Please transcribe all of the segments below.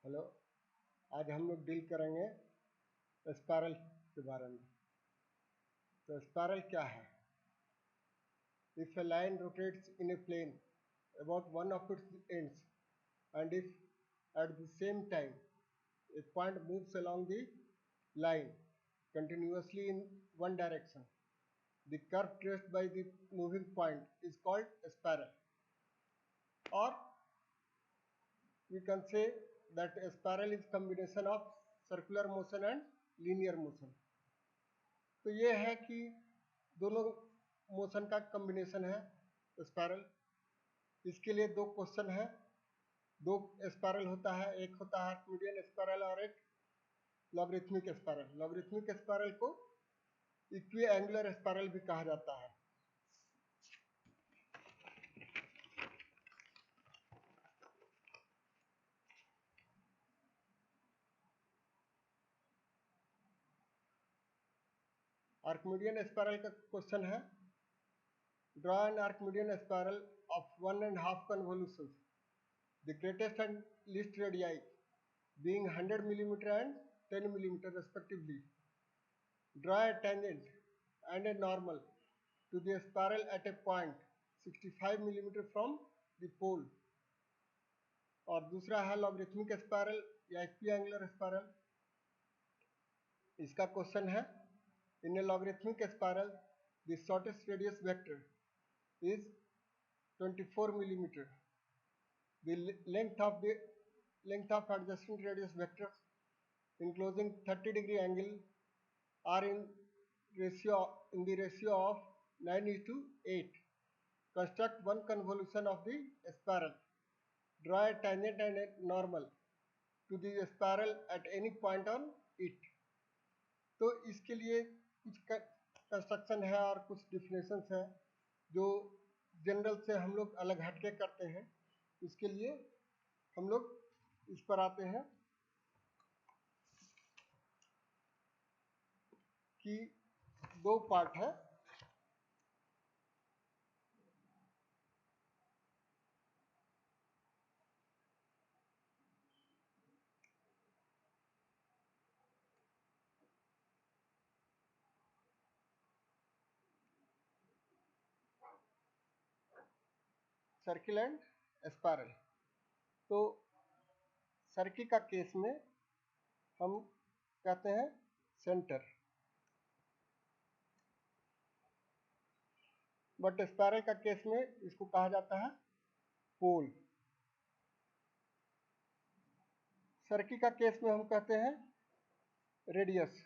Hello. आज हम लोग डील करेंगे स्पाइरल के बारे में। तो स्पाइरल क्या है? If a line rotates in a plane about one of its ends, and if at the same time a point moves along the line continuously in one direction, the curve traced by the moving point is called a spiral. Or we can say that a spiral is combination of circular motion and linear motion. तो ये है कि दोनों motion का combination है spiral. इसके लिए दो क्वेश्चन है। दो स्पाइरल होता है, एक होता है आर्किमिडियन स्पाइरल और एक लॉगरिथमिक स्पाइरल। लॉगरिथमिक स्पाइरल को इक्वी एंगुलर स्पाइरल भी कहा जाता है। आर्किमिडियन स्पाइरल का क्वेश्चन है, draw an Archimedean spiral of 1.5 convolutions, the greatest and least radii being 100 mm and 10 mm respectively. Draw a tangent and a normal to the spiral at a point 65 mm from the pole. और दूसरा है logarithmic spiral या इक्विएंगुलर spiral. इसका question है, in a logarithmic spiral the shortest radius vector is 24 mm. The length of adjacent radius vectors enclosing 30-degree angle are in the ratio of 9:8. Construct one convolution of the spiral. Draw a tangent and a normal to the spiral at any point on it. तो इसके लिए कुछ construction है और कुछ definitions है जो general से हम लोग अलग हटके करते हैं। इसके लिए हम लोग इस पर आते हैं कि दो पार्ट है। Circle and spiral. तो सर्किल का केस में हम कहते हैं सेंटर, बट स्पाइरल का केस में इसको कहा जाता है पोल। सर्किल का केस में हम कहते हैं रेडियस।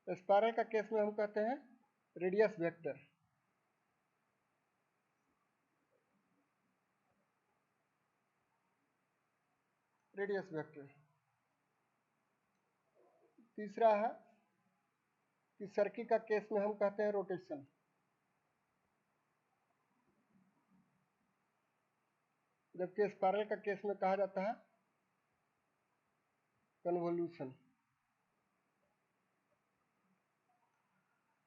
स्पाइरल का केस में हम कहते हैं रेडियस वेक्टर। Radius vector. तीसरा है कि सर्किल का केस में हम कहते हैं रोटेशन। जबकि स्पाइरल का केस में कहा जाता है कन्वोल्यूशन।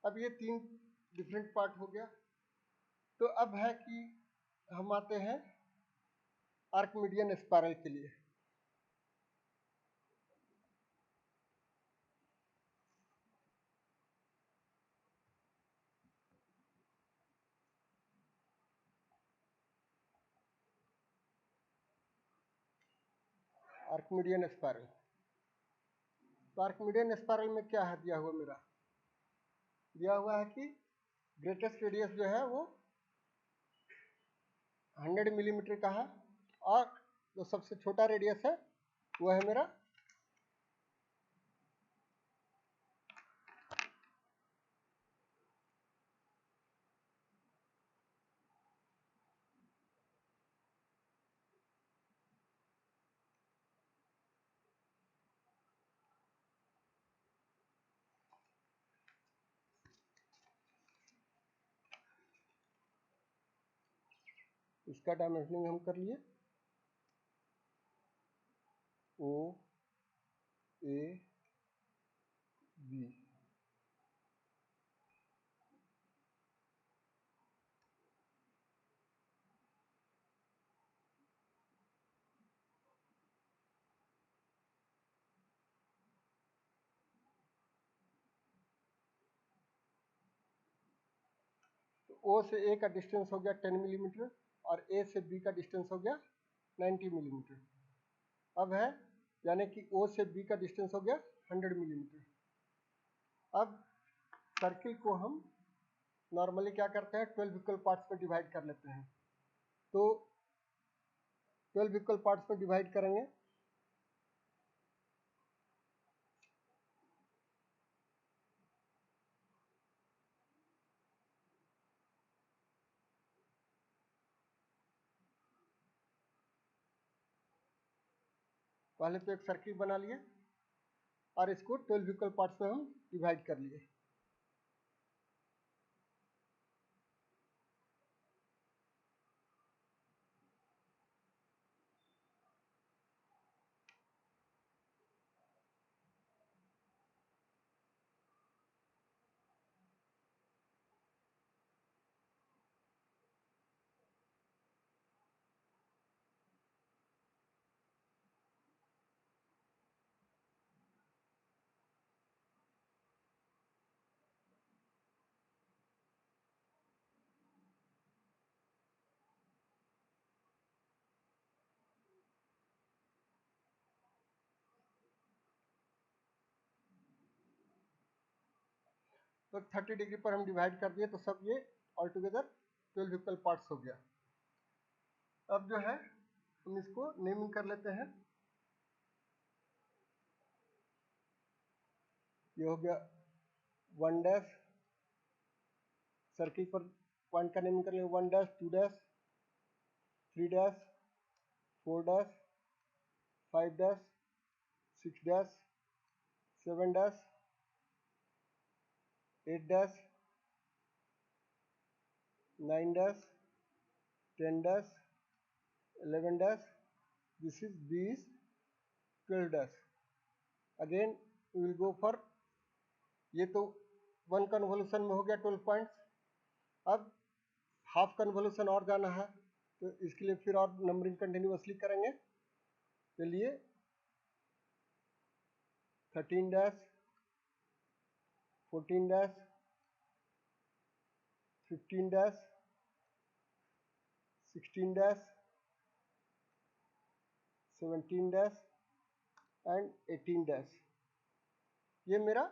अब ये तीन डिफरेंट पार्ट हो गया। तो अब है कि हम आते हैं आर्किमिडियन स्पाइरल के लिए। Archimedean spiral. तो आर्किमिडियन स्पाइरल में क्या है दिया हुआ मेरा? दिया हुआ है कि ग्रेटेस्ट रेडियस जो है वो 100 मिलीमीटर का है और जो सबसे छोटा रेडियस है वो है मेरा 100। इसका डायमेंशनिंग हम कर लिए ओ ए बी। O से A का डिस्टेंस हो गया 10 मिलीमीटर और A से B का डिस्टेंस हो गया 90 मिलीमीटर। अब है यानी कि O से B का डिस्टेंस हो गया 100 मिलीमीटर। अब सर्किल को हम नॉर्मली क्या करते हैं, 12 इक्वल पार्ट्स में डिवाइड कर लेते हैं। तो 12 इक्वल पार्ट्स में डिवाइड करेंगे पहले तो एक सर्किल बना लिए और इसको 12 इक्वल पार्ट्स में हम डिवाइड कर लिए। तो 30 डिग्री पर हम डिवाइड कर दिए, तो सब ये ऑल टुगेदर 12 इक्वल पार्ट्स हो गया। अब जो है हम इसको नेमिंग कर लेते हैं। ये हो गया 1 डैश, सर्किल पर पॉइंट का नेमिंग कर लेंगे 1 dash, 2 dash, 3 dash, 4 dash, 5 dash, 6 dash, 7 dash, 8 dash, 9 dash, 10 dash, 11 dash. This is B is 12 dash. Again we will go for, ये तो 1 कन्वोल्यूशन में हो गया 12 पॉइंट्स। अब हाफ कन्वोल्यूशन और जाना है, तो इसके लिए फिर और नंबरिंग कंटिन्यूअसली करेंगे। चलिए 13 dash, 14 dash, 15 dash, 16 dash, 17 dash and 18 dash. ये मेरा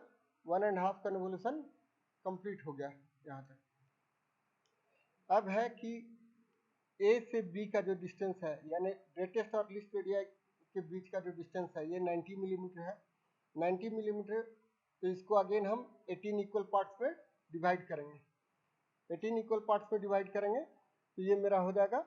1.5 कन्वोल्यूशन कंप्लीट हो गया यहाँ तक। अब है कि A से B का जो डिस्टेंस है, यानी ग्रेटेस्ट और लीस्ट रेडियस के बीच का जो डिस्टेंस है, ये 90 मिलीमीटर है। 90 मिलीमीटर, तो इसको अगेन हम 18 इक्वल पार्ट्स में डिवाइड करेंगे। 18 इक्वल पार्ट्स में डिवाइड करेंगे तो ये मेरा हो जाएगा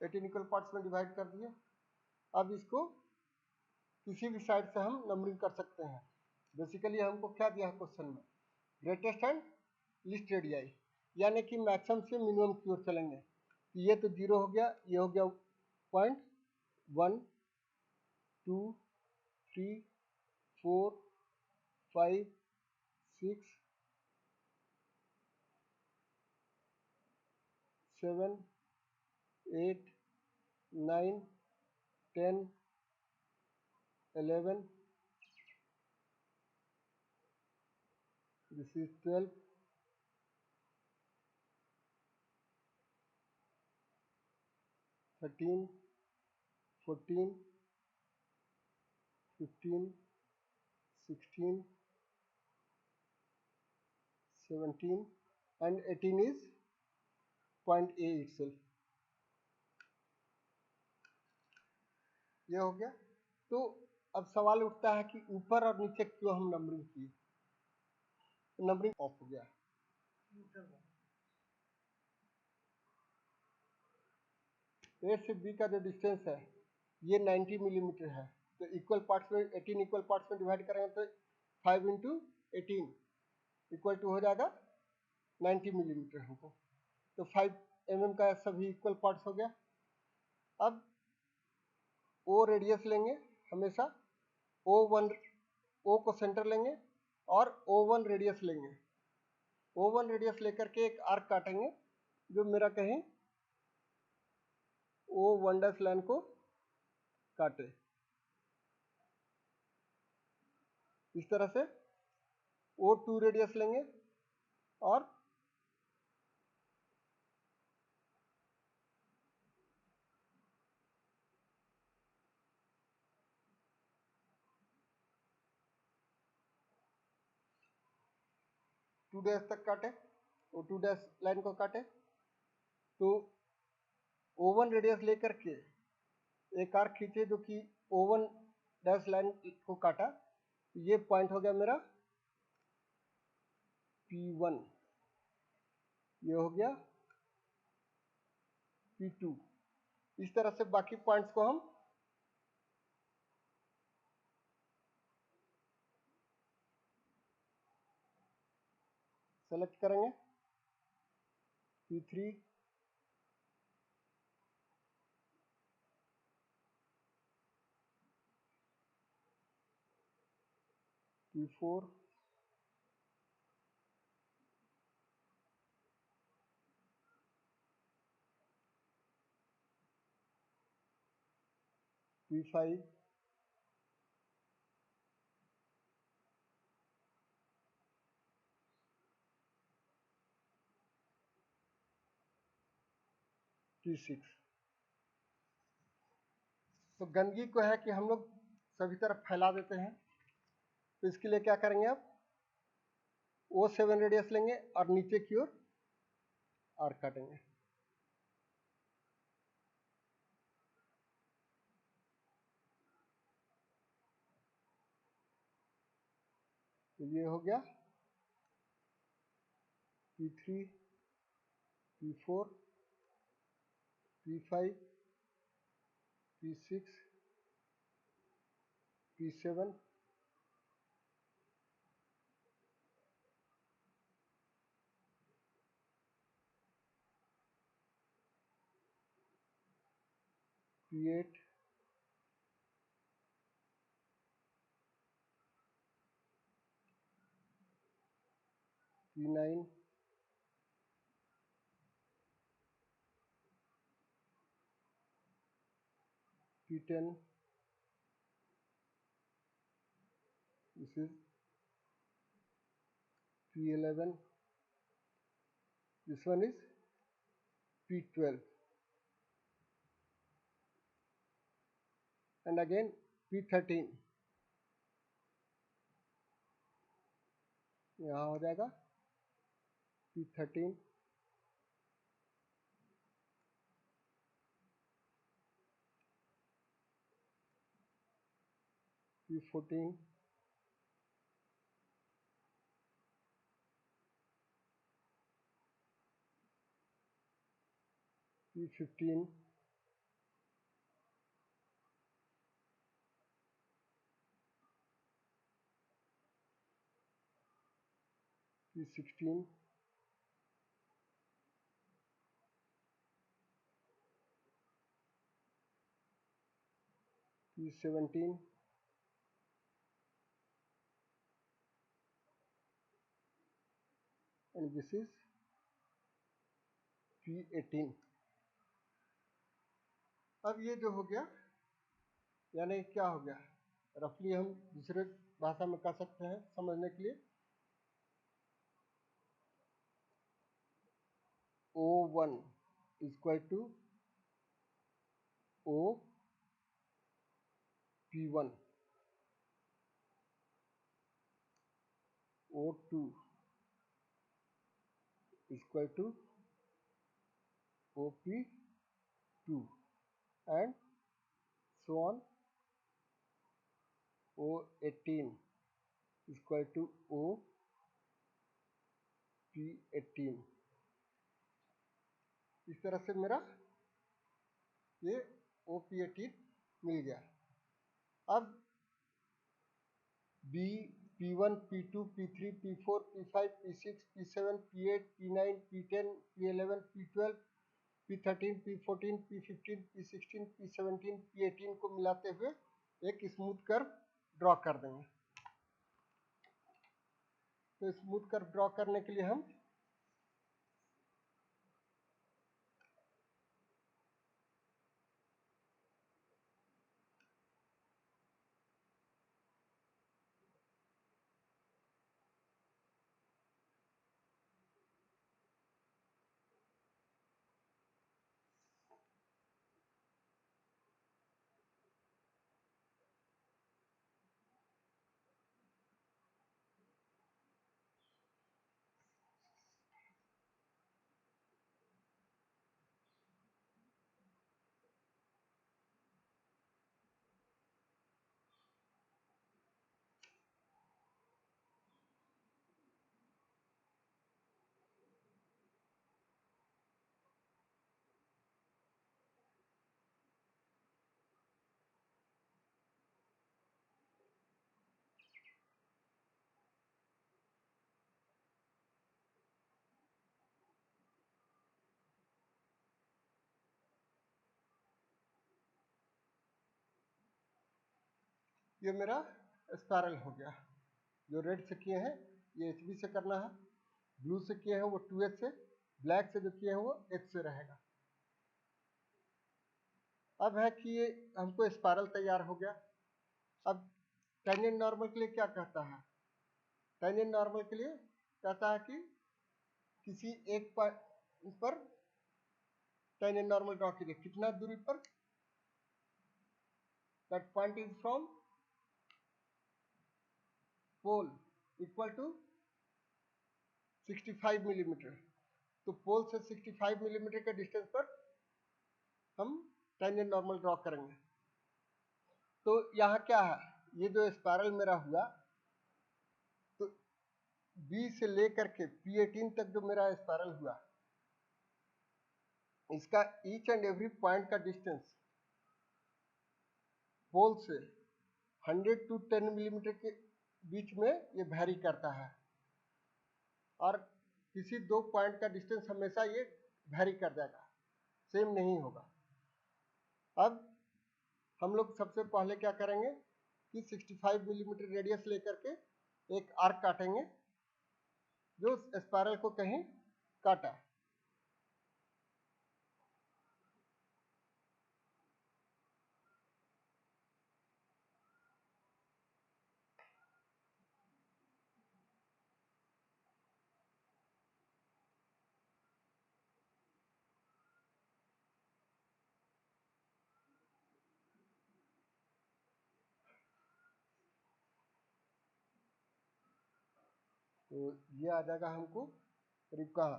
18 इक्वल पार्ट्स में डिवाइड कर दिए। अब इसको किसी भी साइड से हम नंबरिंग कर सकते हैं। बेसिकली हमको क्या दिया है क्वेश्चन में, ग्रेटेस्ट एंड लीस्ट रेडियस, यानी कि मैक्सिमम से मिनिमम की ओर चलेंगे। ये तो 0 हो गया, ये हो गया point 1, 2, 3, 4, 5, 6, 7, 8, 9, 10, 11, this is 12, 13, 14, 15, 16, 17 and 18 is point A itself. ये हो गया। तो अब सवाल उठता है कि ऊपर और नीचे क्यों हम नंबरिंग किए, नंबरिंग ऑफ हो गया। ए से बी का जो डिस्टेंस है ये 90 मिलीमीटर है, तो इक्वल पार्ट्स में 18 इक्वल पार्ट्स में डिवाइड करेंगे तो 5 इंटू 18 इक्वल टू हो जाएगा 90 मिलीमीटर हमको। तो 5 का सभी इक्वल पार्ट्स हो गया। अब ओ रेडियस लेंगे हमेशा, ओ को सेंटर लेंगे और O1 रेडियस लेंगे। O1 रेडियस लेकर के एक आर्क काटेंगे जो मेरा कहीं O1 डैश लाइन को काटे। इस तरह से O2 रेडियस लेंगे और टू डैश तक काटे, O2 डैश लाइन को काटे। तो O1 रेडियस लेकर के एक आर्क खींचे जो कि O1 डैश लाइन को काटा। ये पॉइंट हो गया मेरा P1, ये हो गया P2। इस तरह से बाकी पॉइंट्स को हम सेलेक्ट करेंगे। P3, P4, P5, P6। तो गंदगी को है कि हम लोग सभी तरफ फैला देते हैं। तो इसके लिए क्या करेंगे, अब O7 रेडियस लेंगे और नीचे की ओर आर्क काटेंगे। तो ये हो गया P3, P4, P5, P6, P7, P8, P9, P10, this is P11, this one is P12, and again P13, यहाँ हो जाएगा P13, P14, P15, P16, P17, and this is P18। अब ये जो हो गया, यानी क्या हो गया, रफली हम दूसरे भाषा में कह सकते हैं समझने के लिए, O1 is equal to O P1, O2 is equal to OP2, and so on। O18 is equal to OP18। इस तरह से मेरा ये OP18 मिल गया। अब B, P1, P2, P3, P4, P5, P6, P7, P8, P9, P10, P11, P12 P13, P14, P15, P16, P17, P18 को मिलाते हुए एक स्मूथ कर्व ड्रॉ कर देंगे। तो स्मूथ कर्व ड्रॉ करने के लिए हम ये मेरा स्पायरल हो गया। जो रेड से किए हैं ये HB से करना है, ब्लू से किए हैं वो 2H से, ब्लैक से जो किए हैं वो H से रहेगा। अब है कि ये हमको स्पायरल तैयार हो गया। अब टेंजेंट नॉर्मल के लिए क्या कहता है? टेंजेंट नॉर्मल के लिए कहता है कि किसी एक पर टेंजेंट नॉर्मल ड्रॉ कीजिए। कितना दूरी पर? That point is from pole equal to 65 millimetre. तो पोल से 65 मिलीमीटर के डिस्टेंस पर हम टेंजेंट नॉर्मल ड्रॉ करेंगे। तो यहाँ क्या है, ये जो स्पायरल मेरा हुआ, तो B से लेकर के P18 तक जो मेरा स्पायरल हुआ, इसका ईच एंड एवरी पॉइंट का डिस्टेंस पोल से 100 to 10 मिलीमीटर के बीच में ये वैरी करता है, और किसी दो पॉइंट का डिस्टेंस हमेशा ये वैरी कर जाएगा, सेम नहीं होगा। अब हम लोग सबसे पहले क्या करेंगे कि 65 मिलीमीटर रेडियस लेकर के एक आर्क काटेंगे जो स्पायरल को कहीं काटा। तो ये आ जाएगा हमको करीब कहाँ,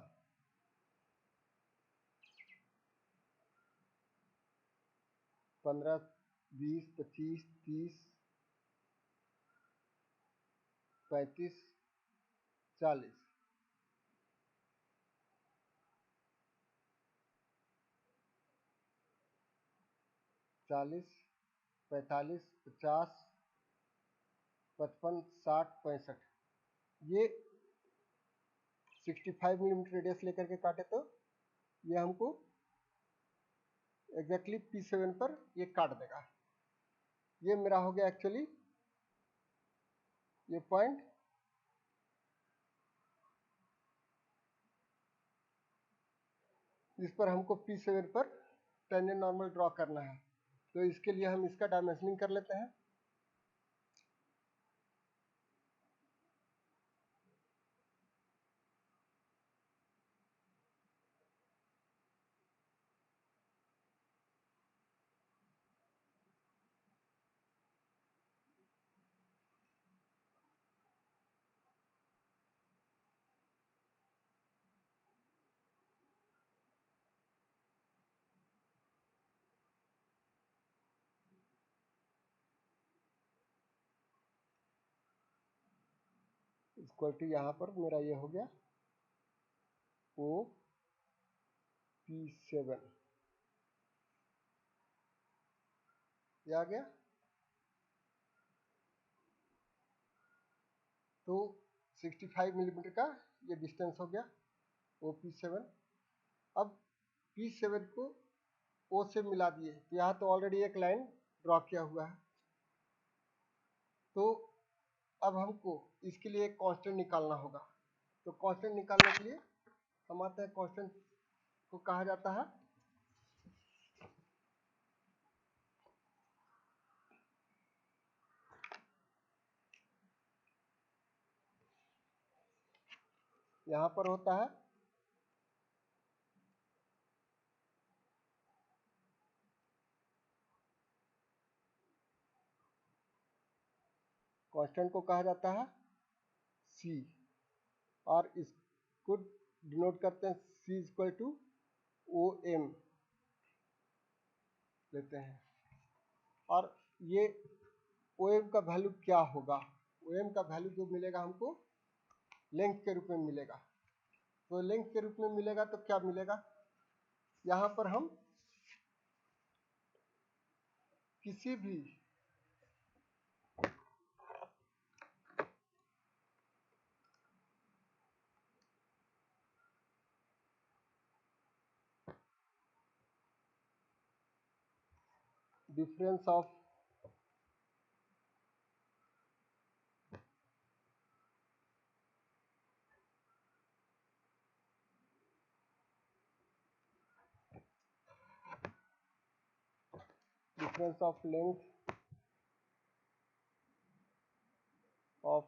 15, 20, 25, 30, 35, 40, 45, 50, 55, 60, 65। ये 65 मिलीमीटर रेडियस लेकर के काटे तो ये हमको एग्जैक्टली P7 पर ये काट देगा। ये मेरा हो गया एक्चुअली ये पॉइंट, इस पर हमको P7 पर टेंजेंट नॉर्मल ड्रॉ करना है। तो इसके लिए हम इसका डायमेंशनिंग कर लेते हैं। इक्वल टू यहाँ पर मेरा ये हो गया OP7, ये आ गया। तो 65 मिलीमीटर का ये डिस्टेंस हो गया OP7। अब P7 को O से मिला दिए, तो यहाँ तो ऑलरेडी एक लाइन ड्रॉ किया हुआ है। तो अब हमको इसके लिए एक कांस्टेंट निकालना होगा। तो कांस्टेंट निकालने के लिए हम आते हैं, कांस्टेंट को कहा जाता है यहाँ पर होता है कांस्टेंट को कहा जाता है C, और इसको डिनोट करते हैं C इक्वल टू OM लेते हैं। और ये OM का वैल्यू क्या होगा? OM का वैल्यू जो मिलेगा हमको लेंथ के रूप में मिलेगा। तो लेंथ के रूप में मिलेगा तो क्या मिलेगा? यहाँ पर हम किसी भी difference of length of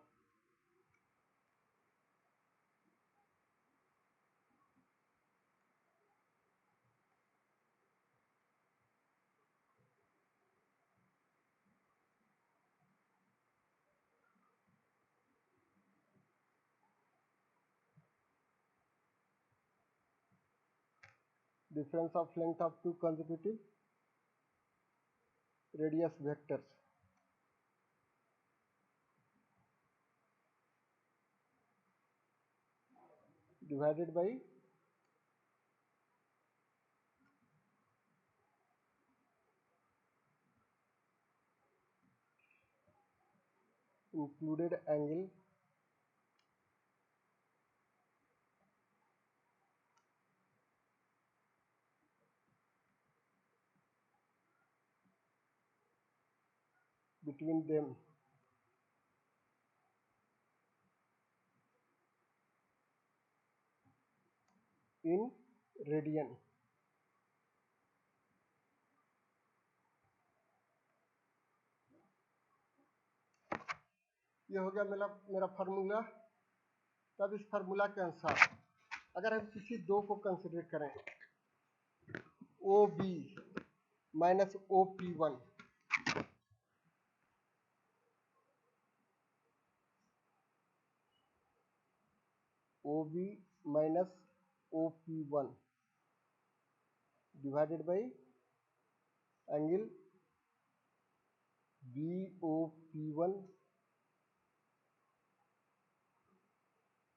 length of two consecutive radius vectors divided by included angle between them in radian। ये हो गया मेरा फार्मूला। तब इस फार्मूला के अनुसार अगर हम किसी दो को कंसिडर करें, OB minus OP1, OB minus OP1 divided by angle BOP1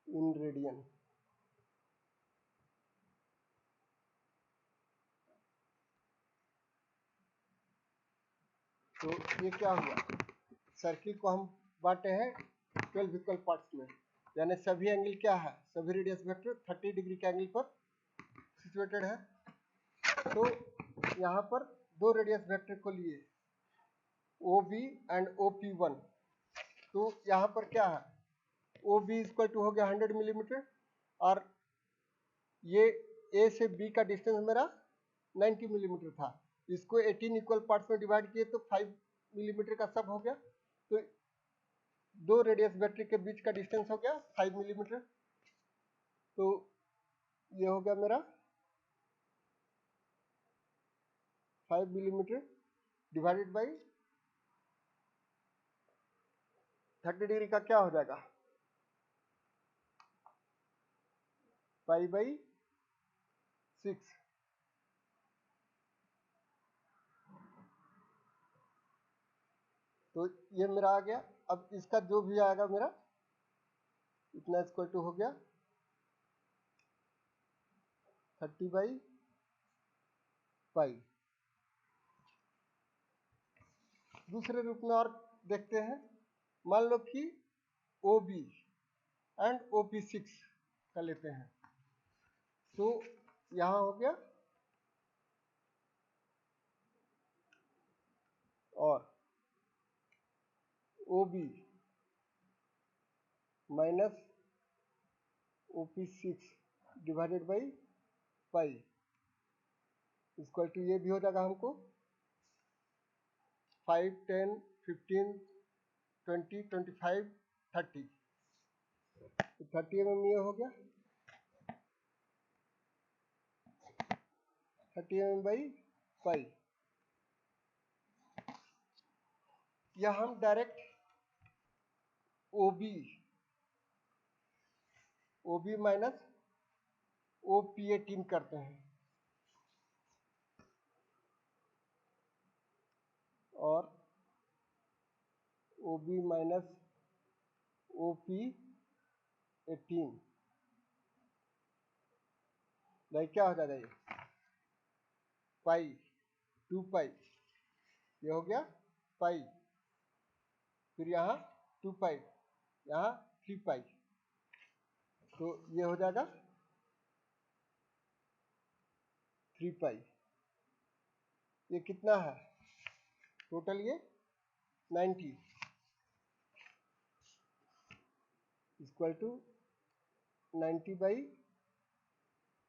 in radian. तो ये क्या हुआ? सर्किल को हम बांटे हैं 12 इक्वल पार्ट्स में, यानी सभी एंगल क्या है? सभी रेडियस वेक्टर 30 डिग्री के एंगल पर सिचुएटेड है। तो यहाँ पर दो रेडियस वेक्टर को लिए OB एंड OP1। तो यहाँ पर क्या है? OB इक्वल टू हो गया 100 मिलीमीटर, और ये A से B का डिस्टेंस मेरा 90 मिलीमीटर था। इसको 18 इक्वल पार्ट्स में डिवाइड किए तो 5 मिलीमीटर का सब हो गया। तो दो रेडियस वेक्टर के बीच का डिस्टेंस हो गया 5 मिलीमीटर। तो ये हो गया मेरा 5 मिलीमीटर डिवाइडेड बाई 30 डिग्री का क्या हो जाएगा? Pi by 6। तो ये मेरा आ गया। अब इसका जो भी आएगा मेरा इतना इक्वल टू हो गया 30 बाई पाई। दूसरे रूप में और देखते हैं। मान लो कि OB एंड OP6 का लेते हैं। तो यहाँ हो गया और OB minus OP6 divided by pi equal to ये भी हो जाएगा हमको 5, 10, 15, 20, 25, 30। 30 mm ये हो गया 30 mm बाई पाई। या हम डायरेक्ट OB माइनस OP18 करते हैं और OB माइनस OP18 लाइक क्या हो जाएगा ये पाई 2 पाई ये हो गया पाई, फिर यहाँ 2 पाई यहाँ 3 पाई, तो ये हो जाएगा 3 पाई। ये कितना है टोटल ये 90 equal to 90 by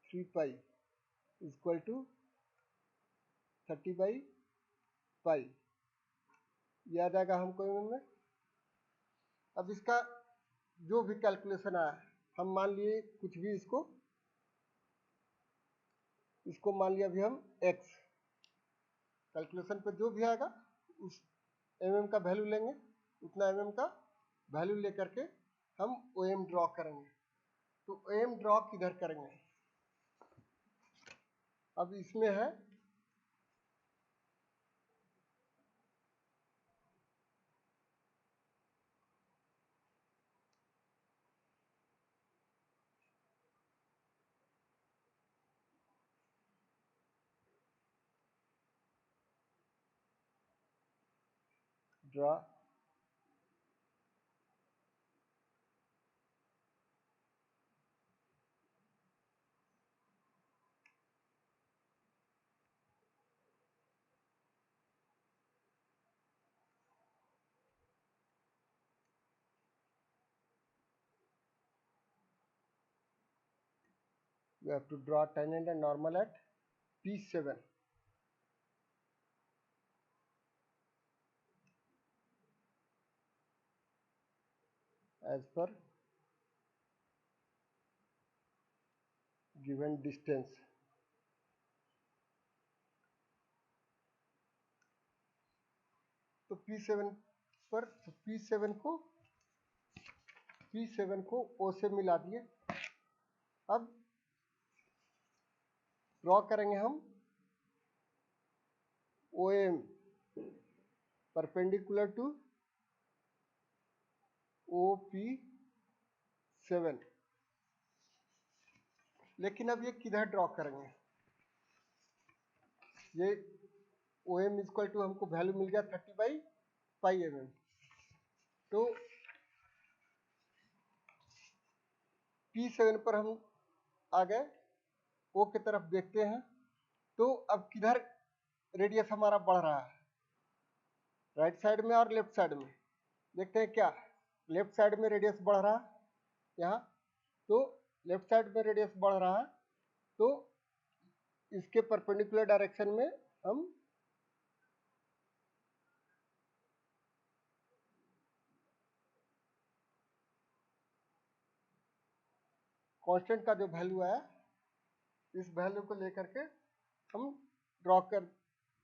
3 pi equal to 30 by pi. ये आ जाएगा हमको में। अब इसका जो भी कैलकुलेशन आया हम मान लिए कुछ भी इसको मान लिया अभी हम x कैलकुलेशन पे जो भी आएगा उस mm का वैल्यू लेंगे, उतना mm का वैल्यू लेकर के हम OM ड्रॉ करेंगे। तो OM ड्रॉ किधर करेंगे, अब इसमें है draw we have to draw tangent and normal at P7 as per given distance। तो P7 पर P7 को O से मिला दिए। अब ड्रॉ करेंगे हम OM परपेंडिकुलर टू OP7। लेकिन अब ये किधर ड्रॉ करेंगे, ये OM इक्वल टू हमको वैल्यू मिल गया 30 बाई पाई mm। तो P7 पर हम आ गए, O की तरफ देखते हैं तो अब किधर रेडियस हमारा बढ़ रहा है, राइट साइड में और लेफ्ट साइड में। देखते हैं क्या लेफ्ट साइड में रेडियस बढ़ रहा है यहाँ, तो लेफ्ट साइड में रेडियस बढ़ रहा है तो इसके परपेंडिकुलर डायरेक्शन में हम कांस्टेंट का जो वैल्यू है इस वैल्यू को लेकर के हम ड्रॉ कर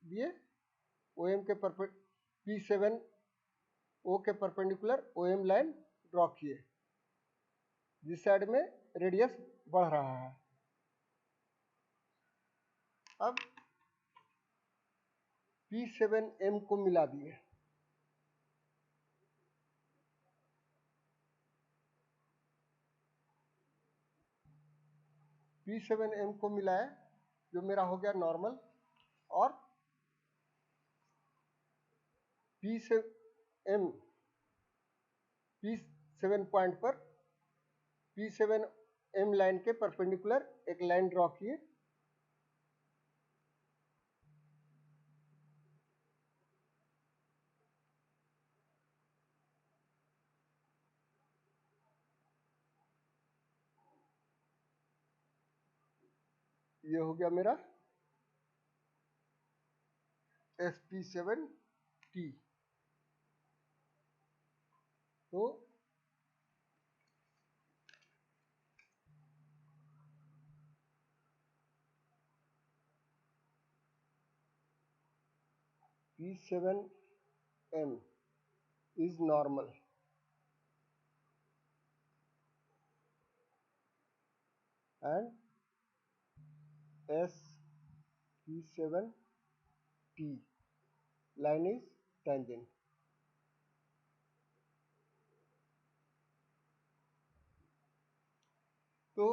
दिए OM के P7 O के परपेंडिकुलर OM लाइन ड्रॉ किए जिस साइड में रेडियस बढ़ रहा है। अब P7M को मिला दिए, P7M को मिलाए जो मेरा हो गया नॉर्मल, और P7 पॉइंट पर P7M लाइन के परपेंडिकुलर एक लाइन ड्रॉ किए। अब ये हो गया मेरा sp7t। तो P7M is normal and sp7t line is tangent। तो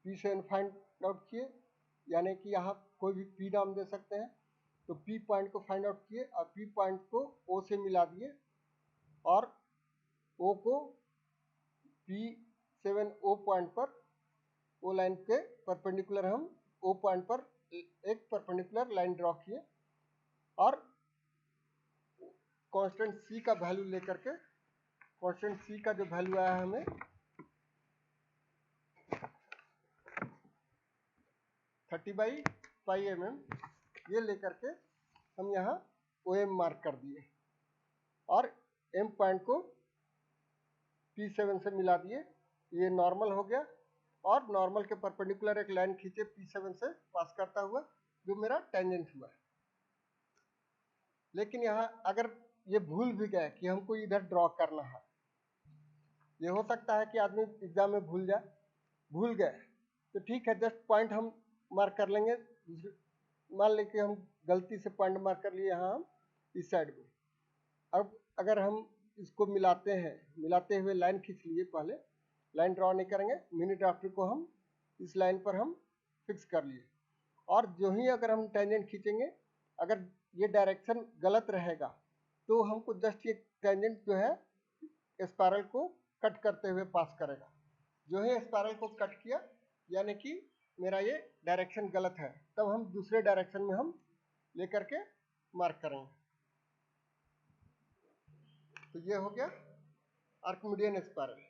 P7 फाइंड आउट किए, यानी कि यहाँ कोई भी P नाम दे सकते हैं। तो P पॉइंट को फाइंड आउट किए और P पॉइंट को O से मिला दिए और O को P7O पॉइंट पर, O लाइन के परपेंडिकुलर हम O पॉइंट पर एक परपेंडिकुलर लाइन ड्रॉ किए और कांस्टेंट C का वैल्यू लेकर के, कांस्टेंट C का जो वैल्यू आया है हमें 30/π mm, ये लेकर के हम यहाँ OM मार्क कर दिए और M पॉइंट को P7 से मिला दिए। ये नॉर्मल हो गया और नॉर्मल के परपेंडिकुलर एक लाइन खींचे P7 से पास करता हुआ, जो मेरा टेंजेंट हुआ। लेकिन यहाँ अगर ये भूल भी गए कि हमको इधर ड्रॉ करना है, ये हो सकता है कि आदमी एग्जाम में भूल गए, तो ठीक है, जस्ट पॉइंट हम मार्क कर लेंगे। मान लें कि हम गलती से पॉइंट मार्क कर लिए यहाँ हम इस साइड में। अब अगर हम इसको मिलाते हैं, मिलाते हुए लाइन खींच लिए, पहले लाइन ड्रॉ नहीं करेंगे, मिनी ड्राफ्टर को हम इस लाइन पर हम फिक्स कर लिए और जो ही अगर हम टेंजेंट खींचेंगे, अगर ये डायरेक्शन गलत रहेगा तो हमको जस्ट ये टेंजेंट जो है स्पाइरल को कट करते हुए पास करेगा। जो ही स्पाइरल को कट किया, यानी कि मेरा ये डायरेक्शन गलत है, तब हम दूसरे डायरेक्शन में हम लेकर के मार्क करेंगे। तो ये हो गया आर्किमिडियन स्पाइरल।